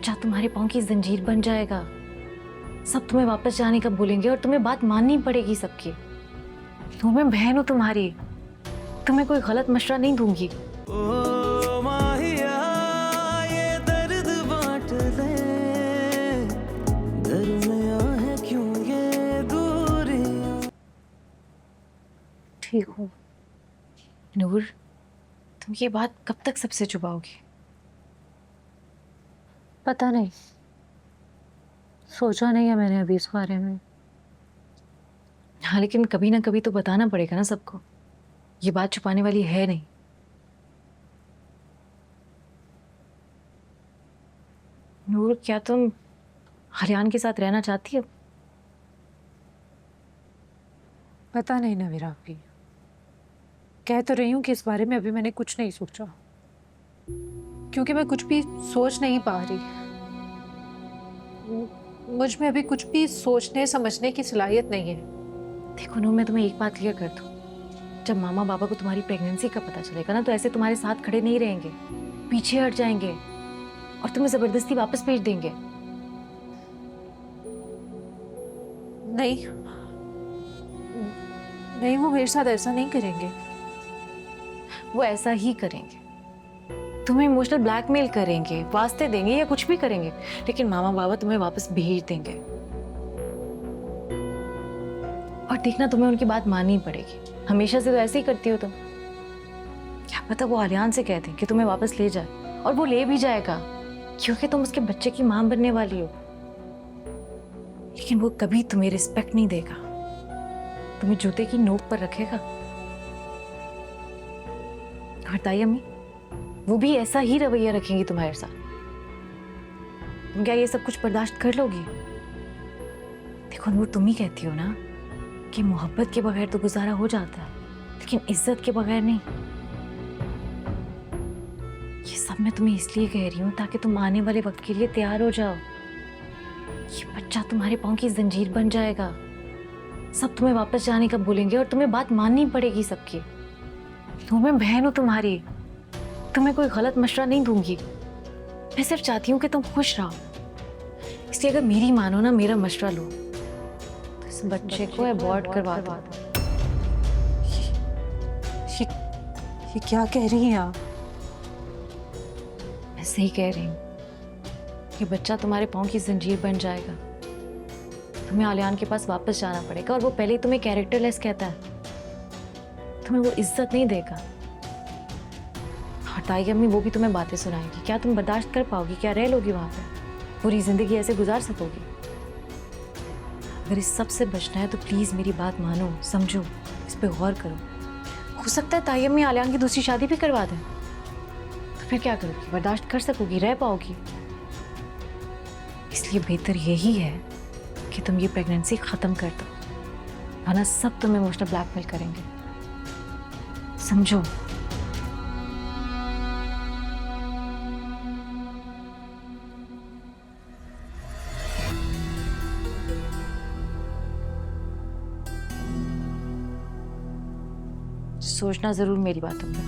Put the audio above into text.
बच्चा तुम्हारे पाँव की जंजीर बन जाएगा। सब तुम्हें वापस जाने का बोलेंगे और तुम्हें बात माननी पड़ेगी सबकी। तो मैं बहन हूँ तुम्हारी, तुम्हें कोई गलत मशवरा नहीं दूंगी। ओ माहिया ये दर्द बांट ले, दरमियां है क्यों ये दूरियां। ठीक हूँ नूर, तुम ये बात कब तक सबसे छुपाओगी? पता नहीं, सोचा नहीं है मैंने अभी इस बारे में। हाँ, लेकिन कभी ना कभी तो बताना पड़ेगा ना सबको। ये बात छुपाने वाली है नहीं। नूर, क्या तुम हरियान के साथ रहना चाहती हो? पता नहीं ना मेरा, अभी कह तो रही हूँ कि इस बारे में अभी मैंने कुछ नहीं सोचा, क्योंकि मैं कुछ भी सोच नहीं पा रही। मुझ में अभी कुछ भी सोचने समझने की सलाहियत नहीं है। देखो नूर, मैं तुम्हें एक बात क्लियर कर दूं, जब मामा बाबा को तुम्हारी प्रेगनेंसी का पता चलेगा ना, तो ऐसे तुम्हारे साथ खड़े नहीं रहेंगे, पीछे हट जाएंगे और तुम्हें जबरदस्ती वापस भेज देंगे। नहीं नहीं, वो मेरे साथ ऐसा नहीं करेंगे। वो ऐसा ही करेंगे, तुम्हें इमोशनल ब्लैकमेल करेंगे, वास्ते देंगे या कुछ भी करेंगे, लेकिन मामा बाबा तुम्हें वापस भेज देंगे। और देखना, तुम्हें उनकी बात माननी पड़ेगी। हमेशा से तो ऐसे ही करती हो तुम। क्या पता वो आलियान से कहते हैं कि तुम्हें वापस ले जाए, और वो ले भी जाएगा, क्योंकि तुम उसके बच्चे की मां बनने वाली हो। लेकिन वो कभी तुम्हें रिस्पेक्ट नहीं देगा, तुम्हें जूते की नोक पर रखेगा। और ताई अम्मी, वो भी ऐसा ही रवैया रखेंगी तुम्हारे साथ। तुम क्या ये सब कुछ बर्दाश्त कर लोगी? देखो नूर, तुम ही कहती हो ना कि मोहब्बत के बगैर तो गुजारा हो जाता है, लेकिन इज्जत के बगैर नहीं। ये सब मैं तुम्हें इसलिए कह रही हूँ ताकि तुम आने वाले वक्त के लिए तैयार हो जाओ। ये बच्चा तुम्हारे पाँव की जंजीर बन जाएगा। सब तुम्हें वापस जाने का बोलेंगे और तुम्हें बात माननी पड़ेगी सबकी। तो मैं बहन हूँ तुम्हारी, तुम्हें कोई गलत मशवरा नहीं दूंगी। मैं सिर्फ चाहती हूँ कि तुम खुश रहो। इसलिए अगर मेरी मानो ना, मेरा मशवरा लो, तो इस बच्चे को अबॉर्ट करवा दो। ये क्या कह रही हैं आप? मैं सही कह रही हूँ। ये बच्चा तुम्हारे पाँव की जंजीर बन जाएगा। तुम्हें आलियान के पास वापस जाना पड़ेगा, और वो पहले ही तुम्हें कैरेक्टरलेस कहता है, तुम्हें वो इज्जत नहीं देगा। और ताई अम्मी वो भी तुम्हें बातें सुनाएगी। क्या तुम बर्दाश्त कर पाओगी? क्या रह लोगी वहां पे? पूरी जिंदगी ऐसे गुजार सकोगी? अगर इस सब से बचना है तो प्लीज मेरी बात मानो, समझो, इस पे गौर करो। हो सकता है ताई अम्मी आलियान की दूसरी शादी भी करवा दें, तो फिर क्या करोगी? बर्दाश्त कर सकोगी? रह पाओगी? इसलिए बेहतर यही है कि तुम ये प्रेगनेंसी खत्म कर दो, वरना सब तुम्हें इमोशनल ब्लैकमेल करेंगे, समझो। सोचना जरूर मेरी बातों पे।